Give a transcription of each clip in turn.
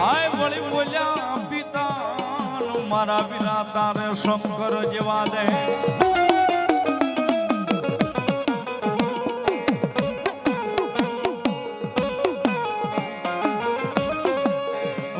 આય વળી બોલ્યા પિતા મારા વિના તારે શંકર જેવા દે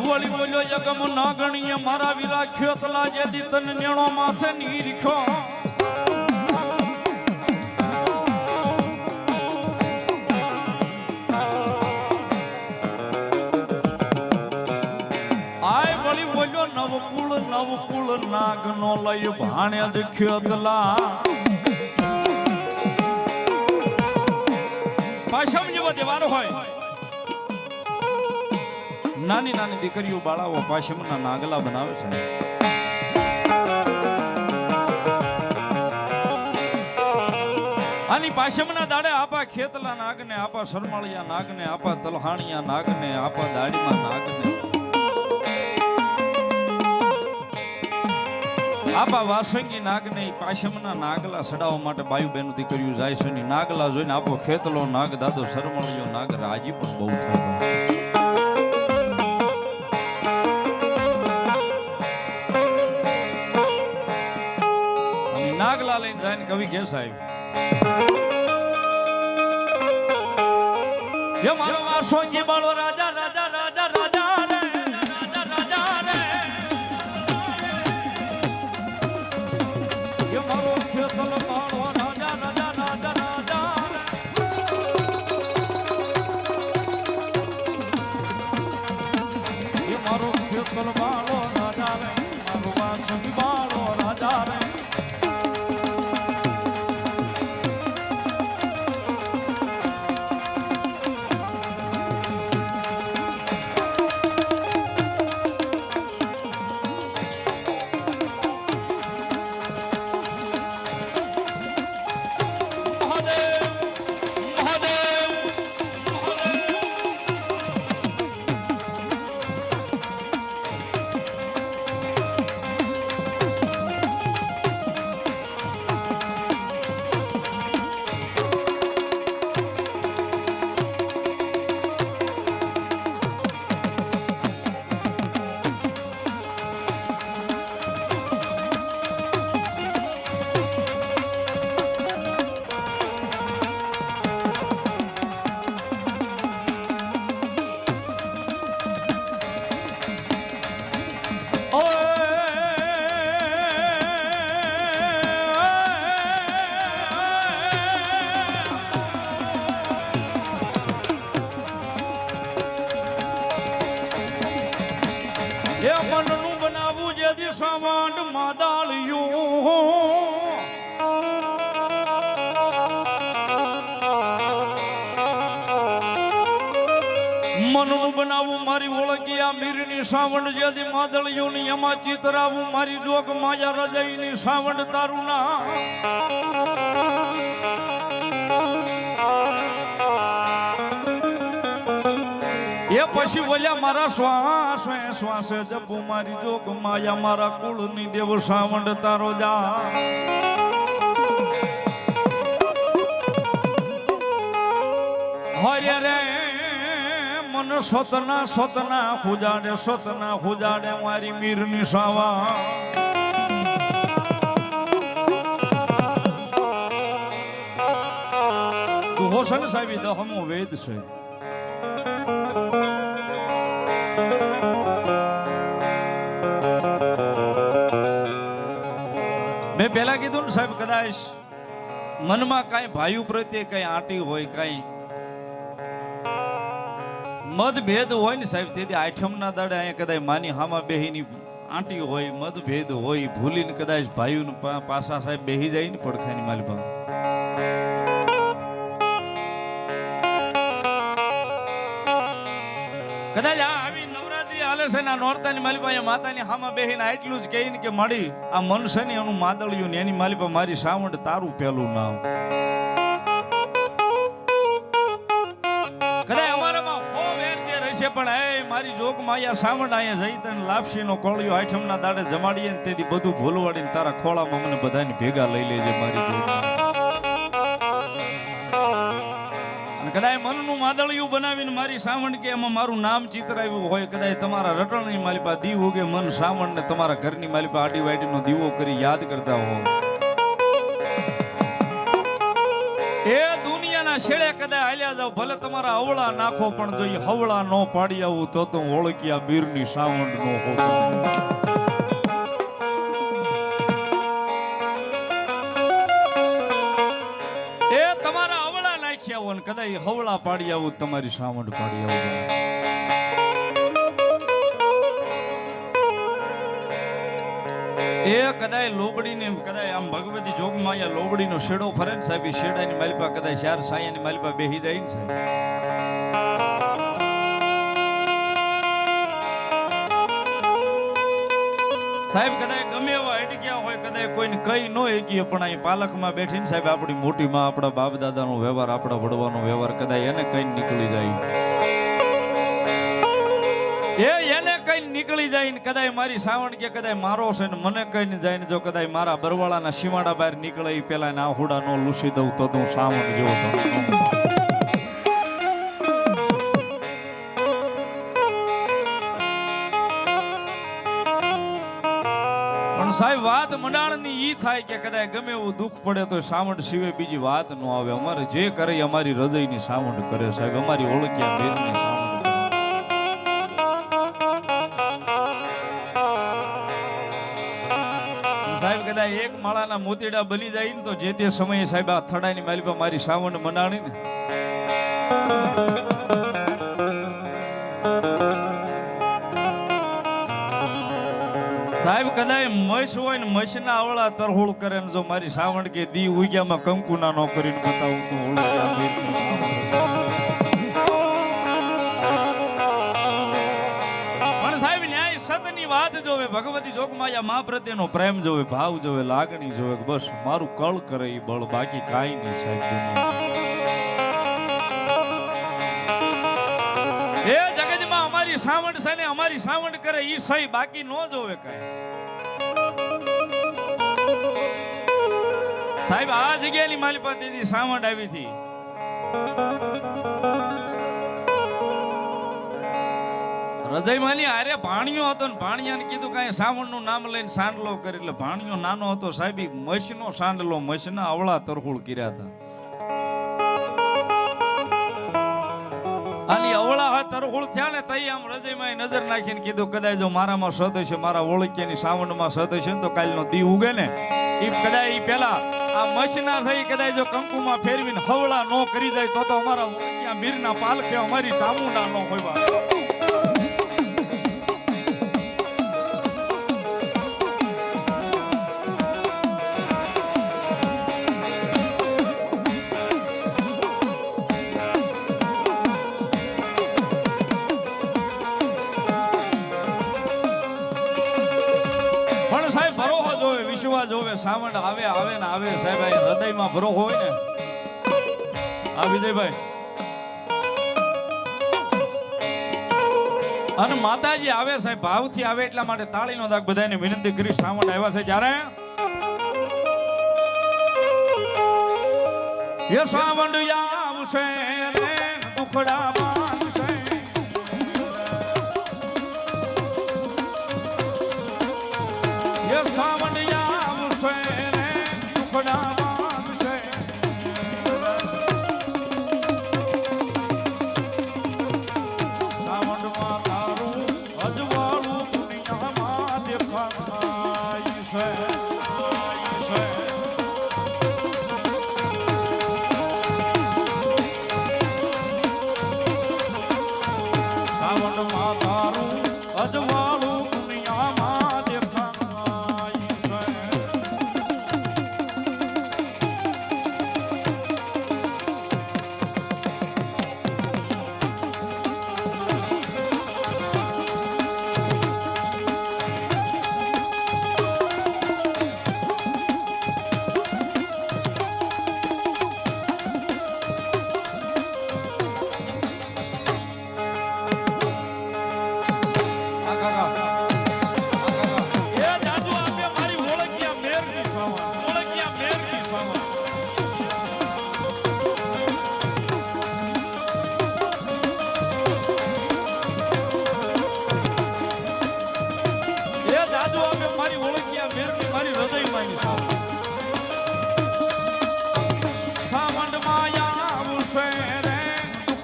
વળી બોલ્યો યગમ નાગણીએ મારા વિરા ખેતલા જેથી તને નેણો માથે નીરખ્યો નવકુળ નાગ નો લઈ ભાણે ખેતલા પાછળ જેવો દેવારો હોય નાની નાની દીકરીઓ બાળાઓ પાછમના નાગલા બનાવે છે આની પાછમના દાડે આપા ખેતલા નાગને આપા શરમાળિયા નાગને આપા તલહાણિયા નાગને આપા દાડીમાં નાગને આપા વાસંગી નાગને પાશમના નાગલા સડાવવા માટે બાયુ બેનું દીકરીઓ જાય છે ની નાગલા જોઈને આપો ખેતલો નાગ દાદો શરમળિયો નાગ રાજી પણ બહુ થાય અને નાગલા લઈને જાય ને કવિ કે સાહેબ એ મારો વાસંગી બાળો રાજા રાજા રાજા રાજા મનનું બનાવવું જે દિશાવાંડ માદાળિયું મનનું બનાવવું મારી ઓળખિયા મીરની સાવંડ જેથી માદળિયું ની એમાં ચિતરાવું મારી જોગ માયા રજાઈની સાવંડ તારું ના એ પછી બોલ્યા મારા શ્વાસે શ્વાસે જપુ મારી જોગ માયા મારા કુળની દેવ સાવંડ તારો જા હરે રે મન સતના સતના ખુજાડે મારી મીરની સાવા તું હોસન સાહેબ દહમો વેદ છે મેં પેલા કીધું ને સાહેબ કદાચ મનમાં કઈ ભાઈઓ પ્રત્યે કઈ આંટી હોય કઈ મતભેદ હોય ને સાહેબ તેથી આઠમના દાડે અહીંયા કદાચ માની હામાં બેહીની આંટી હોય મતભેદ હોય ભૂલીને કદાચ ભાઈઓ પાસા સાહેબ બેહી જાય ને પડખાની માલપા કદાચ આવી નવરાત્રી હાલે છે ને નોરતાની માલિપા માતાની હામાં બેહીને એટલું જ કહીને કે મળી આ મનસે ને એનું માદળિયું ને એની માલિપા મારી સાવંડ તારું પેલું નામ કદાચ અમારામાં હો વેર જે રહેશે પણ એ મારી જોગ માયા સાવંડ અહીંયા જઈ તને લાપસી નો કોળિયો આઠમના દાડે જમાડીએ ને તેથી બધું ભૂલવાડીને તારા ખોળામાં મને બધાને ભેગા લઈ લેજે મારી જોગ કદાચ મનનું માદળિયું બનાવીને મારી સાવણ કે એમાં મારું નામ ચિતરાવ્યું હોય, કદાચ તમારા રટણની માલિપા દીવ ઉગે મન સાવણ ને તમારા ઘરની માલિપા આડી વાડીનો દીવો કરી યાદ કરતા હો. એ દુનિયાના છેડે કદાચ હાલ્યા જાવ, ભલે તમારા અવળા નાખો, પણ જો એ હવળા નો પાડી આવું તો ઓળખ્યા બીરની સાવણ નો હોતો. કદાચ હવળા પાડી આવું તમારી સાવણ પાડી આવું. એ કદાચ લોબડીને કદાચ આમ ભગવતી જોગમાયા લોબડીનો શેડો ફરે ને સાહેબ, શેડાની માલિપા કદાચ ચાર સાયાની માલિપા બેહી જાય ને સાહેબ. સાહેબ કદાચ ગમે એવા અટક્યા હોય, કદાચ કોઈને કઈ ન એકીએ, પણ અહીં પાલકમાં બેઠીને સાહેબ આપણી મોટી માં, આપણા બાપ દાદાનો વ્યવહાર, આપણા વડવાનો વ્યવહાર કદાચ એને કઈ નીકળી જાય, એને કઈ નીકળી જાય ને કદાચ મારી સાવણ કે કદાચ મારો છે ને મને કઈ ને જાય ને જો કદાચ મારા બરવાળાના સીમાડા બહાર નીકળે એ પેલા ના હુડા નો લૂસી દઉં તો હું સાવણ જેવો થતો. સાહેબ વાત મંડાણની ઈ થાય કે કદાચ ગમે એવું દુઃખ પડે તો સાવણ સિવાય બીજી વાત ન આવે. અમારે જે કરે અમારી હૃદયની સાવણ કરે સાહેબ, અમારી ઓળખ્યા બેરની સાવણ કરે. સાહેબ કદાચ એક માળાના મોતીડા બની જાય ને તો જે તે સમયે સાહેબ આ થડાની માલિપા મારી સાવણ મંડાણી ને સાહેબ કદાચ મસ હોય ને મસના આવળા તરહોળ કરે ને જો મારી સાવણ કે દી ઉગ્યામાં કંકુના નો કરીને બતાવું તો પણ સાહેબ ન્યાય સતની વાત જોવે, ભગવતી જોગમાયા મા પ્રત્યેનો પ્રેમ જોવે, ભાવ જોવે, લાગણી જોવે, બસ મારું કળ કરે એ બળ, બાકી કાંઈ નહીં સાહેબ દુનિયા. એ જગતમાં અમારી સાવણ છે ને અમારી સાવણ કરે ઈ સહી, બાકી નો જોવે કાંઈ. સાહેબ આ જગ્યાની માલિપા દીદી સાવણ આવી હતી. હૃદયમાંની આરે ભાણિયો હતો ને ભાણિયાને કીધું કાંઈ સાવણનું નામ લઈને સાંડલો કરી, એટલે ભાણિયો નાનો હતો સાહેબ, મસનો સાંડલો મસના અવળા તરહુળ કર્યા હતા. આની અવળા હાથ તરહુળ થયા ને તઈ આમ હૃદયમાં નજર નાખીને કીધું કદાચ જો મારામાં સદ હશે, મારા ઓળખ્યાની સાવણમાં સદ હશે ને તો કાલનો દી ઉગે ને એ કદાચ ઈ પેલા આ મસના થઈ કદાચ જો કંકુમાં ફેરવીને હવળા નો કરી જાય તો અમારા ઓળખ્યા મીરના પાલખે અમારી ચામુંડા નો હોય. વિશ્વાસ જોવે, સાવણ આવે આવે ને આવે સાહેબ, હૃદયમાં ભરો હોય ને આ વિજયભાઈ અને માતાજી આવે સાહેબ, ભાવથી આવે એટલા માટે તાળીનો દાગ બધાને વિનંતી કરી. સાવણ આવ્યા છે જ્યારે એ સાવણ આવશે રે દુખડા માનશે, એ સાવણ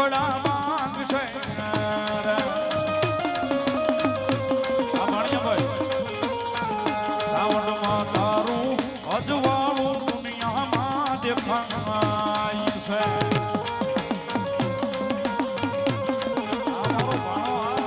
ફફડા માંગશે રે. આ ભાણિયાભાઈ શ્રાવણમાં તારું અજવાળું દુનિયામાં દેખાય છે. આ મારો ભાણો આ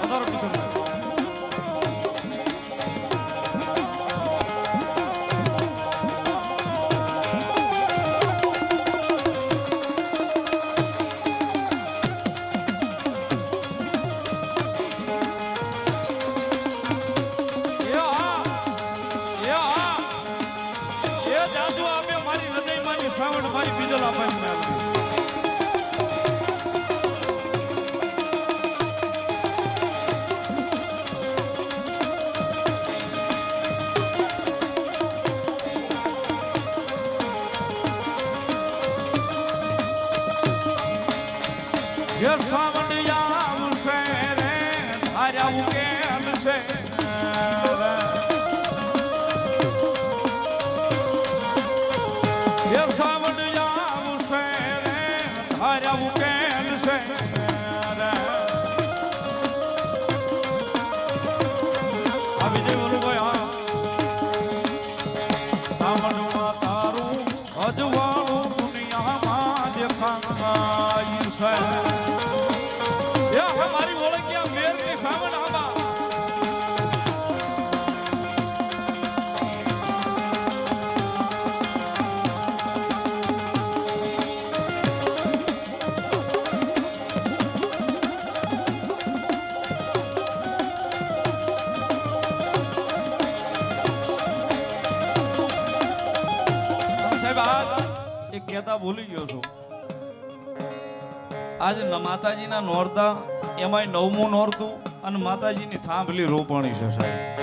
વધારો કિશોરભાઈ. શ્રાવણ મારી બીજલ આપવાની મેં શ્રાવણ આવશે રે ધાર્યા ઉકેલ છે. શ્રાવણ આવશે રે ધાર્યા ઉકેલ છે. આ વિજય બોલુભાઈ હા શ્રાવણમાં તારું અજવાળું દુનિયામાં દેખાય છે. મારી ઓળખ્યા મેરની શ્રાવણ આમાં એક કહેતા ભૂલી ગયો છું. આજ માતાજીના નોરતા એમાંય 9મું નોરતું અને માતાજીની થાંભલી રોપણી છે સાહેબ.